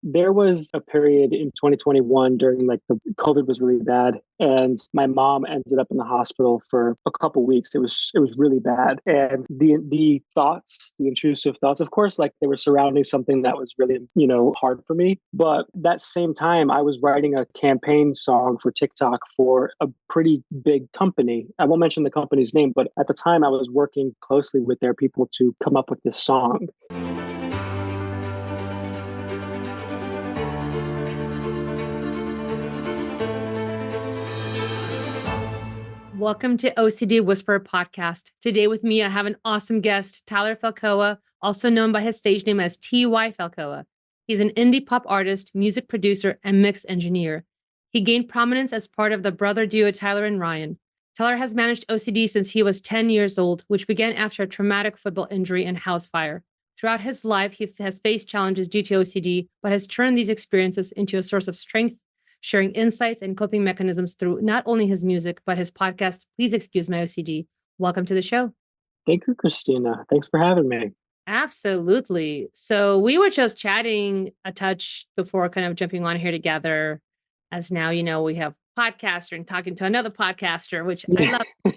There was a period in 2021 during like the COVID was really bad, and my mom ended up in the hospital for a couple weeks. It was really bad, and the thoughts, the intrusive thoughts, of course, like they were surrounding something that was really hard for me. But that same time, I was writing a campaign song for TikTok for a pretty big company. I won't mention the company's name, but at the time, I was working closely with their people to come up with this song. Welcome to OCD Whisperer podcast. Today with me, I have an awesome guest, Tyler Falcoa, also known by his stage name as T.Y. Falcoa. He's an indie pop artist, music producer, and mix engineer. He gained prominence as part of the brother duo Tyler and Ryan. Tyler has managed OCD since he was 10 years old, which began after a traumatic football injury and house fire. Throughout his life, he has faced challenges due to OCD, but has turned these experiences into a source of strength, sharing insights and coping mechanisms through not only his music, but his podcast, Please Excuse My OCD. Welcome to the show. Thank you, Christina. Thanks for having me. Absolutely. So we were just chatting a touch before kind of jumping on here together, as now, we have podcaster and talking to another podcaster, which I love.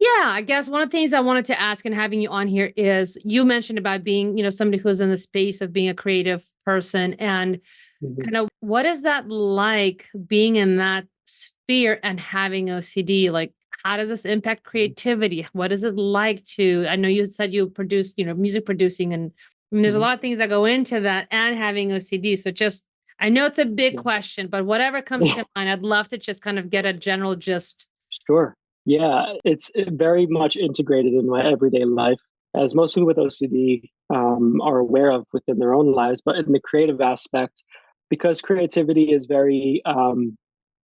Yeah, I guess one of the things I wanted to ask and having you on here is you mentioned about being, somebody who's in the space of being a creative person and kind of what is that like being in that sphere and having OCD? Like, how does this impact creativity? What is it like I know you said you produce, music producing and there's a lot of things that go into that and having OCD. So I know it's a big question, but whatever comes to mind, I'd love to just kind of get a general gist. Sure. Yeah, it's very much integrated in my everyday life, as most people with OCD are aware of within their own lives. But in the creative aspect, because creativity is very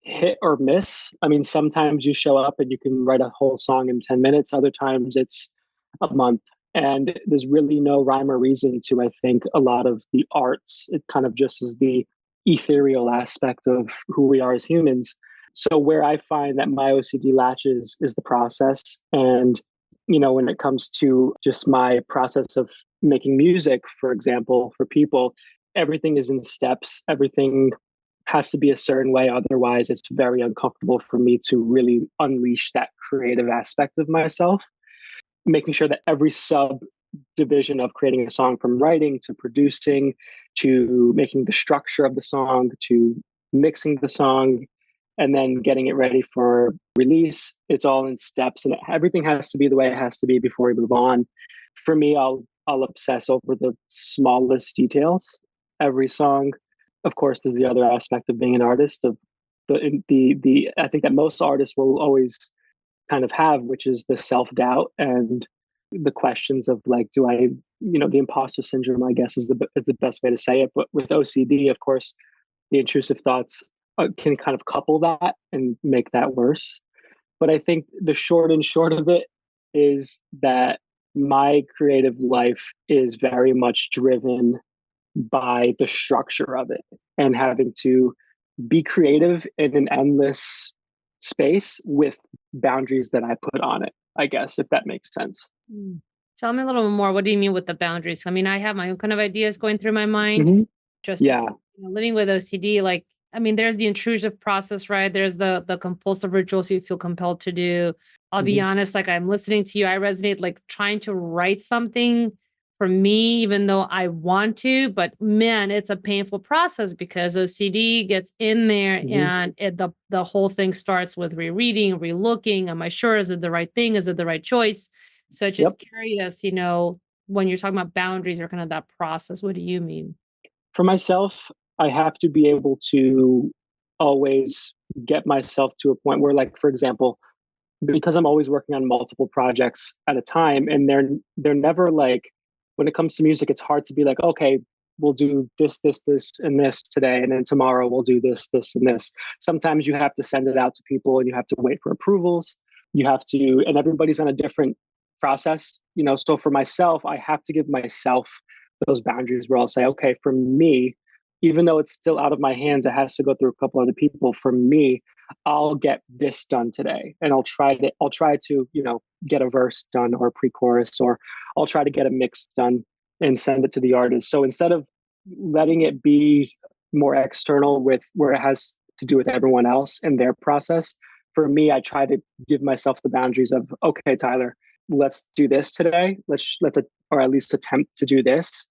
hit or miss. I mean, sometimes you show up and you can write a whole song in 10 minutes. Other times it's a month. And there's really no rhyme or reason to, I think, a lot of the arts. It kind of just is the ethereal aspect of who we are as humans. So where I find that my OCD latches is the process. And, when it comes to just my process of making music, for example, for people, everything is in steps. Everything has to be a certain way. Otherwise, it's very uncomfortable for me to really unleash that creative aspect of myself. Making sure that every subdivision of creating a song, from writing to producing to making the structure of the song to mixing the song and then getting it ready for release, it's all in steps and everything has to be the way it has to be before we move on. For me, I'll obsess over the smallest details. Every song, of course, there's the other aspect of being an artist of the I think that most artists will always kind of have, which is the self-doubt and the questions of like, do I, the imposter syndrome, I guess is the best way to say it. But with OCD, of course, the intrusive thoughts can kind of couple that and make that worse. But I think the short and short of it is that my creative life is very much driven by the structure of it and having to be creative in an endless space with boundaries that I put on it, I guess, if that makes sense. Tell me a little more. What do you mean with the boundaries? I mean, I have my own kind of ideas going through my mind. Just because, living with OCD, like, I mean, there's the intrusive process, right? There's the compulsive rituals you feel compelled to do. I'll be honest, like I'm listening to you, I resonate like trying to write something for me, even though I want to, but man, it's a painful process because OCD gets in there and the whole thing starts with rereading, relooking. Am I sure? Is it the right thing? Is it the right choice? So just curious, when you're talking about boundaries or kind of that process, what do you mean? For myself, I have to be able to always get myself to a point where, like, for example, because I'm always working on multiple projects at a time, and they're never like, when it comes to music, it's hard to be like, okay, we'll do this, and this today, and then tomorrow we'll do this, and this. Sometimes you have to send it out to people, and you have to wait for approvals. You have to, and everybody's on a different process, So for myself, I have to give myself those boundaries where I'll say, okay, for me, even though it's still out of my hands, it has to go through a couple other people. For me, I'll get this done today, and I'll try to, get a verse done or a pre-chorus, or I'll try to get a mix done and send it to the artist. So instead of letting it be more external with where it has to do with everyone else and their process. For me, I try to give myself the boundaries of, okay, Tyler, let's do this today. Or at least attempt to do this.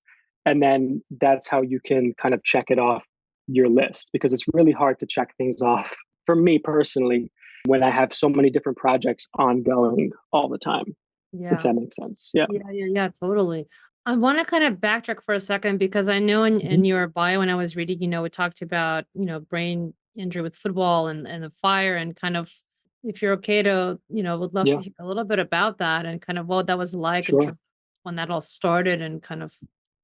And then that's how you can kind of check it off your list, because it's really hard to check things off for me personally when I have so many different projects ongoing all the time, if that makes sense. Yeah. Yeah, totally. I want to kind of backtrack for a second because I know in your bio when I was reading, it talked about, brain injury with football and the fire and kind of if you're okay to, would love to Yeah, hear a little bit about that and kind of what that was like in sure. terms of when that all started and kind of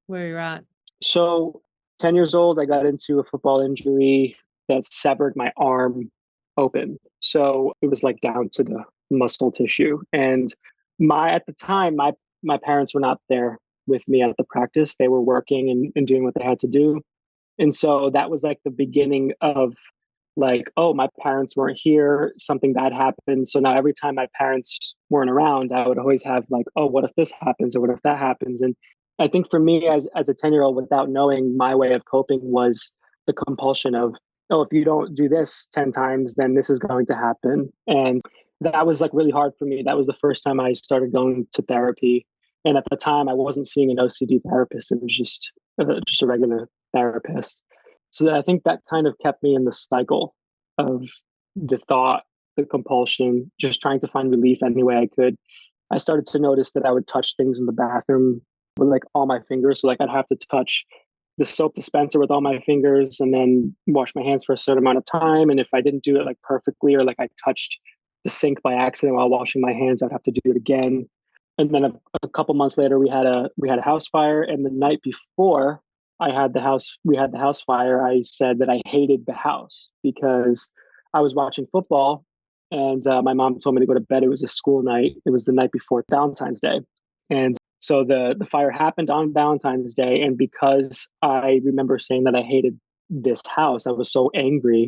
where you're at. So 10 years old, I got into a football injury that severed my arm open. So it was like down to the muscle tissue. And at the time, my parents were not there with me at the practice. They were working and doing what they had to do. And so that was like the beginning of like, oh, my parents weren't here, something bad happened. So now every time my parents weren't around, I would always have like, oh, what if this happens or what if that happens? And I think for me as a 10-year-old, without knowing, my way of coping was the compulsion of, oh, if you don't do this 10 times, then this is going to happen. And that was like really hard for me. That was the first time I started going to therapy. And at the time I wasn't seeing an OCD therapist. It was just a regular therapist. So I think that kind of kept me in the cycle of the thought, the compulsion, just trying to find relief any way I could. I started to notice that I would touch things in the bathroom with like all my fingers. So like I'd have to touch the soap dispenser with all my fingers and then wash my hands for a certain amount of time. And if I didn't do it like perfectly, or like I touched the sink by accident while washing my hands, I'd have to do it again. And then a couple months later, we had a house fire. And the night before we had the house fire, I said that I hated the house because I was watching football and my mom told me to go to bed. It was a school night. It was the night before Valentine's Day. And so the fire happened on Valentine's Day. And because I remember saying that I hated this house, I was so angry.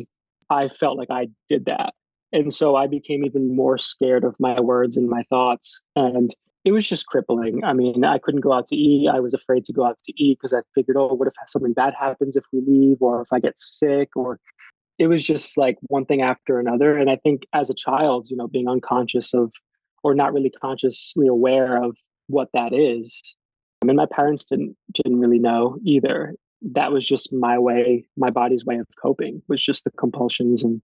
I felt like I did that. And so I became even more scared of my words and my thoughts. And it was just crippling. I mean, I couldn't go out to eat. I was afraid to go out to eat because I figured, oh, what if something bad happens if we leave, or if I get sick, or it was just like one thing after another. And I think as a child, being unconscious of, or not really consciously aware of what that is. I mean, my parents didn't really know either. That was just my body's way of coping, was just the compulsions and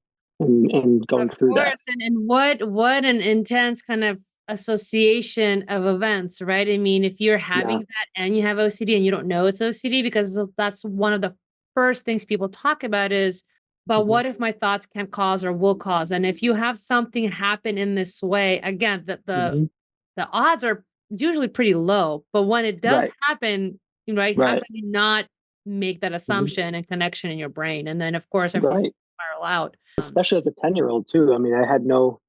going Of through that. course. And what an intense kind of association of events, right? I mean, if you're Yeah. having that and you have OCD and you don't know it's OCD, because that's one of the first things people talk about is, but Hmm. what if my thoughts can cause or will cause? And if you have something happen in this way, again, Hmm. the odds are usually pretty low. But when it does Right. happen, right, how Right. can you not make that Hmm. assumption and connection in your brain? And then of course everything's Right. spiral out. Especially as a 10-year-old too. I mean, I had no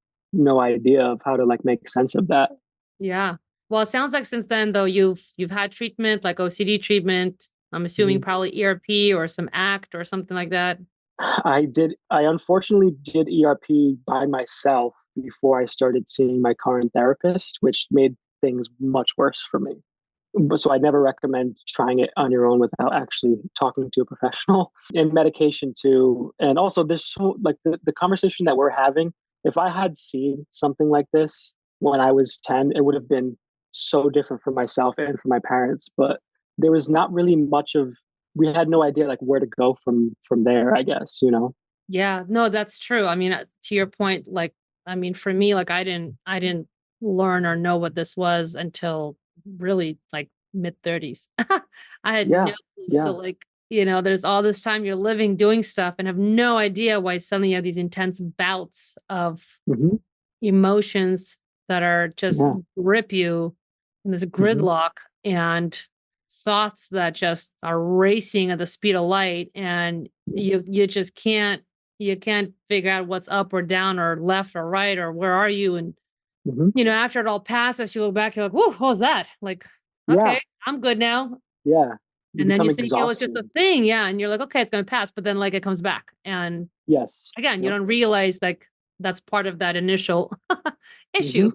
idea of how to like make sense of that. Yeah. Well, it sounds like since then though you've had treatment like OCD treatment. I'm assuming Mhm. probably ERP or some ACT or something like that. I unfortunately did ERP by myself before I started seeing my current therapist, which made things much worse for me. So I never recommend trying it on your own without actually talking to a professional. And medication too. And also this like the conversation that we're having, if I had seen something like this when I was 10, it would have been so different for myself and for my parents. But there was not really much of, we had no idea like where to go from there, I guess. Yeah, no, that's true. I mean, to your point, like, I mean, for me, like, I didn't learn or know what this was until really like mid 30s. I had no Yeah. clue. So, Yeah. like, there's all this time you're living doing stuff and have no idea why suddenly you have these intense bouts of Hmm. emotions that are just Yeah. grip you in this Hmm. gridlock and thoughts that just are racing at the speed of light and Yes. you just can't figure out what's up or down or left or right or where are you and Hmm. after it all passes you look back you're like whoa, what was that like okay, Yeah. I'm good now. Yeah. You And then you become think it was just a exhausted. thing, yeah, and you're like okay, it's going to pass, but then like it comes back and Yes. again you Yep. don't realize like that's part of that initial Hmm. issue.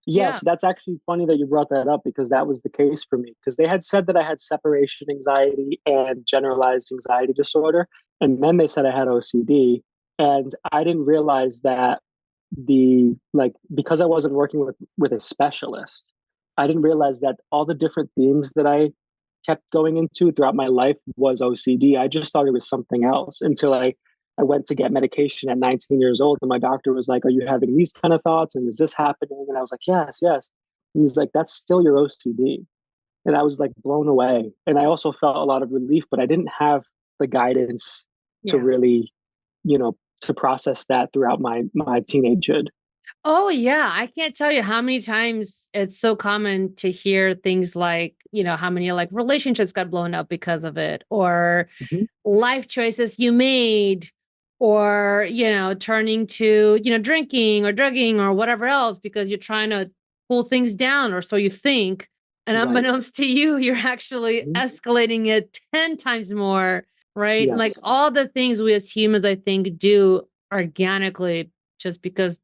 Yeah. Yes, that's actually funny that you brought that up because that was the case for me. Because they had said that I had separation anxiety and generalized anxiety disorder. And then they said I had OCD. And I didn't realize that because I wasn't working with a specialist, I didn't realize that all the different themes that I kept going into throughout my life was OCD. I just thought it was something else until I went to get medication at 19 years old, and my doctor was like, "Are you having these kind of thoughts? And is this happening?" And I was like, "Yes, yes." And he's like, "That's still your OCD." And I was like blown away. And I also felt a lot of relief, but I didn't have the guidance to Yeah. really, to process that throughout my teenagehood. Oh, yeah. I can't tell you how many times it's so common to hear things like, how many like relationships got blown up because of it, or Mhm. life choices you made, or, turning to, drinking or drugging or whatever else because you're trying to pull things down, or so you think. And Right. unbeknownst to you, you're actually Mhm. escalating it 10 times more, right? Like Yes. all the things we as humans, I think, do organically just because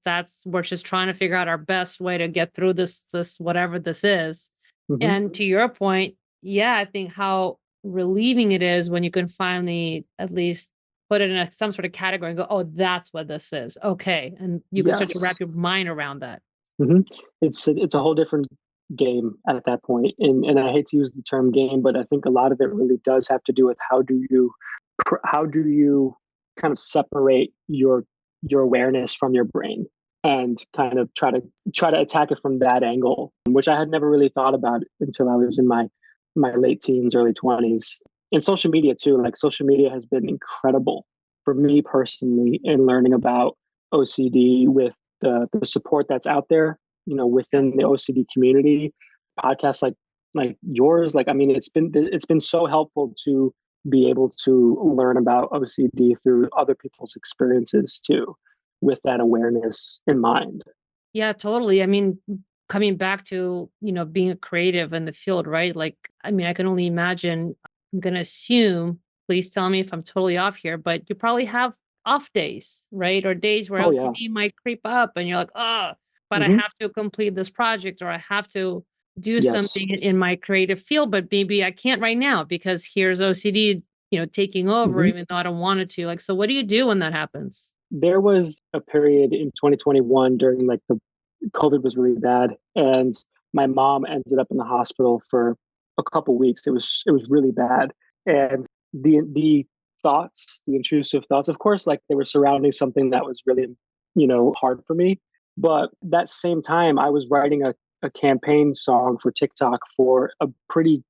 we're just trying to figure out our best way to get through this whatever this is. Mhm. And to your point, yeah, I think how relieving it is when you can finally at least put it in some sort of category and go, oh, that's what this is. Okay. And you can start to wrap Yes. your mind around that. Mhm. It's a whole different game at that point, and I hate to use the term game, but I think a lot of it really does have to do with how do you kind of separate your awareness from your brain and kind of try to attack it from that angle, which I had never really thought about until I was in my late teens, early 20s. And social media too, like social media has been incredible for me personally in learning about OCD with the support that's out there, Yeah. within the OCD community. Podcasts like yours, like I mean, it's been so helpful to be able to learn about OCD through other people's experiences too, with that awareness in mind. Yeah, totally. I mean, coming back to, being a creative in the field, right? Like, I mean, I can only imagine, I'm going to assume, please tell me if I'm totally off here, but you probably have off days, right? Or days where Oh yeah. OCD might creep up and you're like, oh, but I Hmm. have to complete this project, or I have to do Yes. something in my creative field, but maybe I can't right now because here's OCD, taking over, Hmm. even though I don't want it to. Like, so what do you do when that happens? There was a period in 2021 during like the COVID was really bad, and my mom ended up in the hospital for a couple weeks. It was really bad, and the thoughts, the intrusive thoughts, of course, like they were surrounding something that was really hard for me. But that same time, I was writing a campaign song for TikTok for a pretty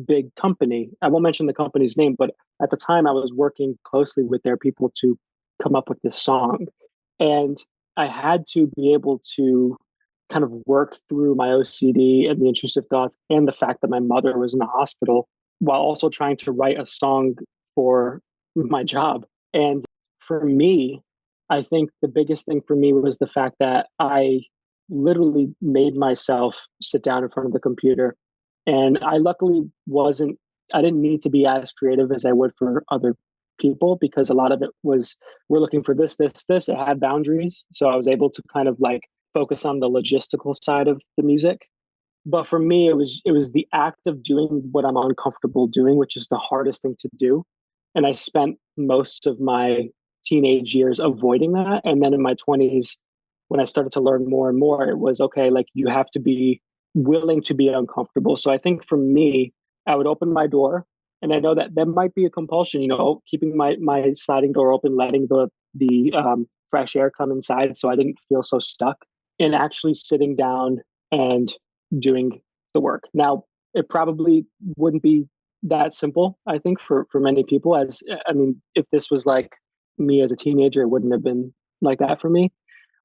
big company. I won't mention the company's name, but at the time, I was working closely with their people to come up with this song. And I had to be able to kind of work through my OCD and the intrusive thoughts and the fact that my mother was in the hospital while also trying to write a song for my job. And for me, I think the biggest thing for me was the fact that I literally made myself sit down in front of the computer. And I luckily I didn't need to be as creative as I would for other people because a lot of it was we're looking for this, this, this. It had boundaries. So I was able to kind of like focus on the logistical side of the music. But for me, it was the act of doing what I'm uncomfortable doing, which is the hardest thing to do. And I spent most of my teenage years avoiding that. And then in my 20s, when I started to learn more and more, it was okay, like you have to be willing to be uncomfortable. So I think for me, I would open my door, and I know that there might be a compulsion, keeping my sliding door open, letting the fresh air come inside, so I didn't feel so stuck, and actually sitting down and doing the work. Now, it probably wouldn't be that simple, I think, for many people. As I mean, if this was like me as a teenager, it wouldn't have been like that for me.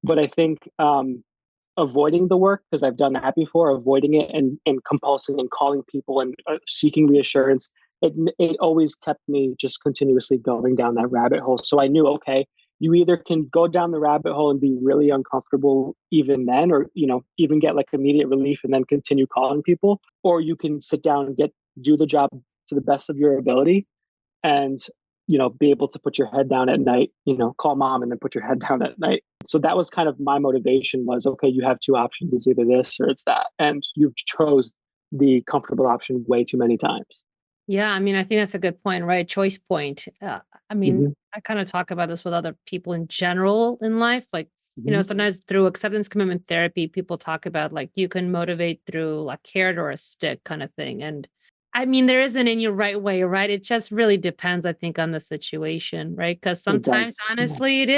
But I think avoiding the work, because I've done that before, avoiding it and compulsing and calling people and seeking reassurance, it always kept me just continuously going down that rabbit hole. So I knew, okay, you either can go down the rabbit hole and be really uncomfortable even then, or even get like immediate relief and then continue calling people, or you can sit down and do the job to the best of your ability. And be able to put your head down at night, call mom and then put your head down at night. So that was kind of my motivation was, okay, you have two options. It's either this or it's that. And you've chose the comfortable option way too many times. Yeah, I mean, I think that's a good point, right? Choice point. I mean, Hmm. I kind of talk about this with other people in general in life. Like, Hmm. sometimes through acceptance commitment therapy, people talk about like you can motivate through a carrot or a stick kind of thing. And I mean, there isn't any right way, right? It just really depends, I think, on the situation, right? Because It sometimes, does. Yeah. honestly, it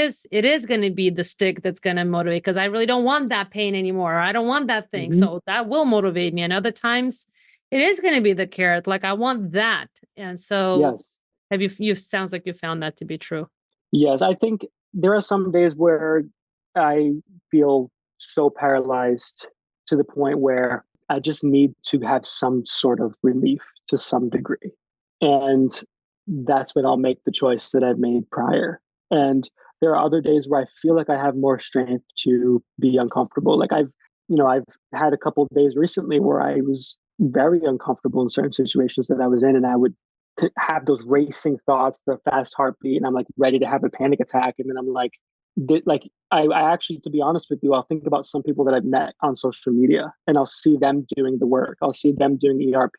is going to be the stick that's going to motivate because I really don't want that pain anymore. Or I don't want that thing. Hmm. So that will motivate me. And other times, it is gonna be the carrot, like, I want that, and so Yes. have you sounds like you found that to be true. Yes. I think there are some days where I feel so paralyzed to the point where I just need to have some sort of relief to some degree. And that's when I'll make the choice that I've made prior. And there are other days where I feel like I have more strength to be uncomfortable. Like I've had a couple of days recently where I was very uncomfortable in certain situations that I was in, and I would have those racing thoughts, the fast heartbeat, and I'm like ready to have a panic attack. And then I'm like, I actually, to be honest with you, I'll think about some people that I've met on social media and I'll see them doing the work. I'll see them doing ERP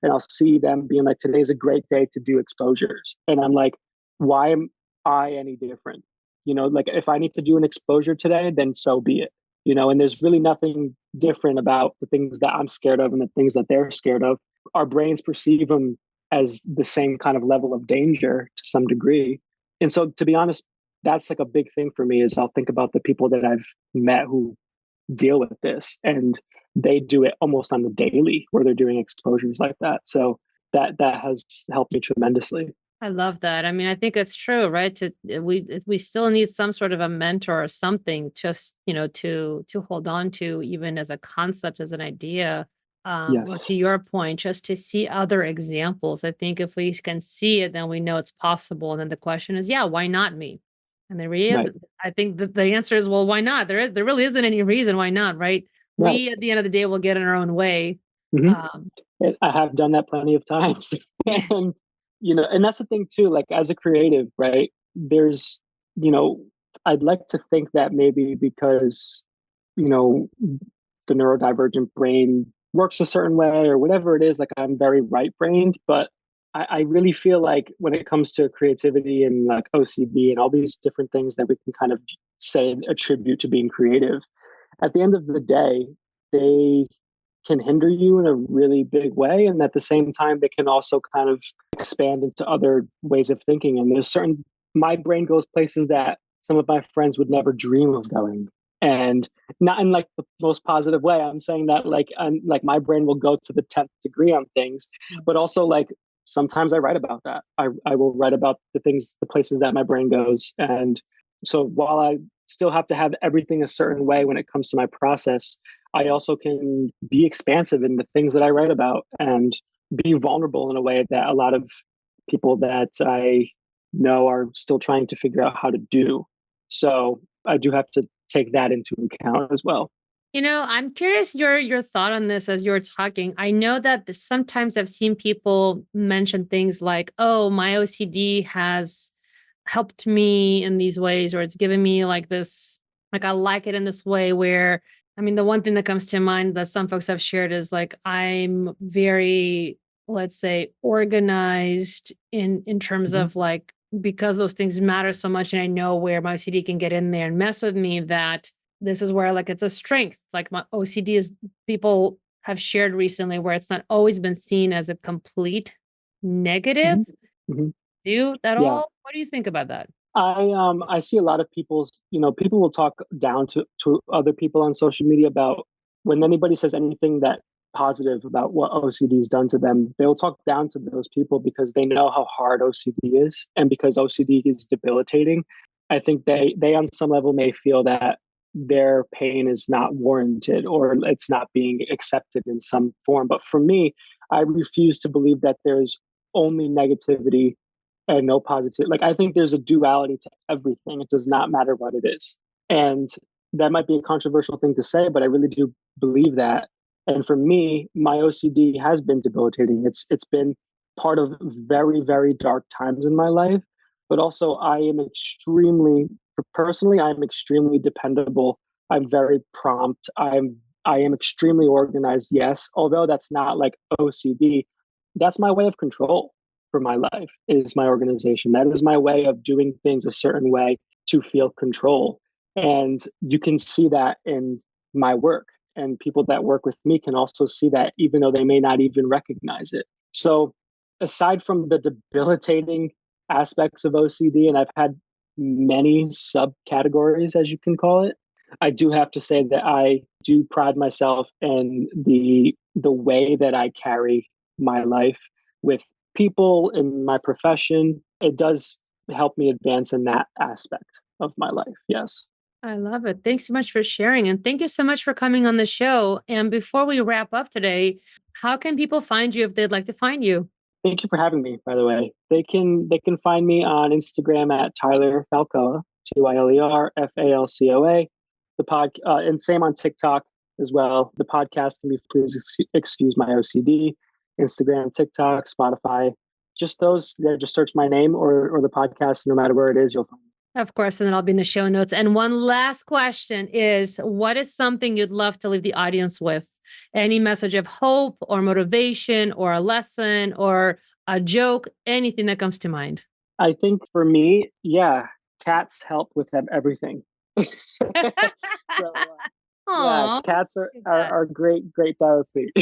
and I'll see them being like, today's a great day to do exposures. And I'm like, why am I any different? Like if I need to do an exposure today, then so be it. And there's really nothing different about the things that I'm scared of and the things that they're scared of. Our brains perceive them as the same kind of level of danger to some degree. And so, to be honest, that's like a big thing for me is I'll think about the people that I've met who deal with this, and they do it almost on the daily where they're doing exposures like that. So that has helped me tremendously. I love that. I mean, I think it's true, right? We still need some sort of a mentor or something just, to hold on to even as a concept, as an idea. Or Yes. to your point, just to see other examples. I think if we can see it, then we know it's possible. And then the question is, yeah, why not me? And there really is. Right. I think that the answer is, well, why not? There really isn't any reason why not, right? Right. We at the end of the day will get in our own way. Hmm. Um, I have done that plenty of times. And and that's the thing too, like as a creative, right? There's you know I'd like to think that maybe because you know the neurodivergent brain works a certain way or whatever it is, like I'm very right brained, but I really feel like when it comes to creativity and like OCD and all these different things that we can kind of say attribute to being creative, at the end of the day, they can hinder you in a really big way. And at the same time, they can also kind of expand into other ways of thinking. And my brain goes places that some of my friends would never dream of going. And not in like the most positive way. I'm saying that like my brain will go to the 10th degree on things, but also like sometimes I write about that. I will write about the places that my brain goes. And so while I still have to have everything a certain way when it comes to my process, I also can be expansive in the things that I write about and be vulnerable in a way that a lot of people that I know are still trying to figure out how to do. So I do have to take that into account as well. I'm curious your thought on this as you're talking. I know that sometimes I've seen people mention things like, "Oh, my OCD has helped me in these ways," or it's given me like this, like I like it in this way where I mean, the one thing that comes to mind that some folks have shared is like I'm very, let's say, organized in terms Mhm. of like because those things matter so much and I know where my OCD can get in there and mess with me that this is where like it's a strength. Like my OCD is people have shared recently where it's not always been seen as a complete negative. Mhm. Mhm. Do you at Yeah. all? What do you think about that? I see a lot of people will talk down to other people on social media about when anybody says anything that positive about what OCD has done to them, they'll talk down to those people because they know how hard OCD is and because OCD is debilitating. I think they on some level may feel that their pain is not warranted or it's not being accepted in some form. But for me, I refuse to believe that there's only negativity and no positive. Like I think there's a duality to everything. It does not matter what it is. And that might be a controversial thing to say, but I really do believe that. And for me, my OCD has been debilitating. It's been part of very, very dark times in my life. but also I am personally, I'm extremely dependable. I'm very prompt. I am extremely organized, yes. Although that's not like OCD, that's my way of control for my life is my organization. That is my way of doing things a certain way to feel control. And you can see that in my work. And people that work with me can also see that, even though they may not even recognize it. So, aside from the debilitating aspects of OCD, and I've had many subcategories, as you can call it, I do have to say that I do pride myself in the way that I carry my life with people in my profession. It does help me advance in that aspect of my life. Yes. I love it. Thanks so much for sharing. And thank you so much for coming on the show. And before we wrap up today, how can people find you if they'd like to find you? Thank you for having me, by the way. They can find me on Instagram at Tyler Falcoa, TYLERFALCOA. And same on TikTok as well. The podcast can be Please Excuse My OCD, Instagram, TikTok, Spotify. Just those, yeah, just search my name or the podcast, no matter where it is, you'll find me. Of course, and then I'll be in the show notes. And one last question is, what is something you'd love to leave the audience with? Any message of hope or motivation or a lesson or a joke, anything that comes to mind? I think for me, yeah, cats help with everything. So, yeah, Aw, cats look at that. are great therapy.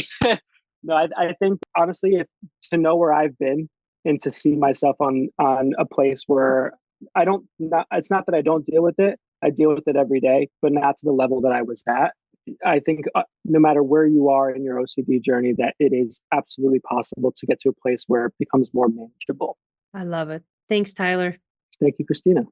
No, I think honestly, to know where I've been and to see myself on a place where it's not that I don't deal with it. I deal with it every day, but not to the level that I was at. I think no matter where you are in your OCD journey, that it is absolutely possible to get to a place where it becomes more manageable. I love it. Thanks, Tyler. Thank you, Christina.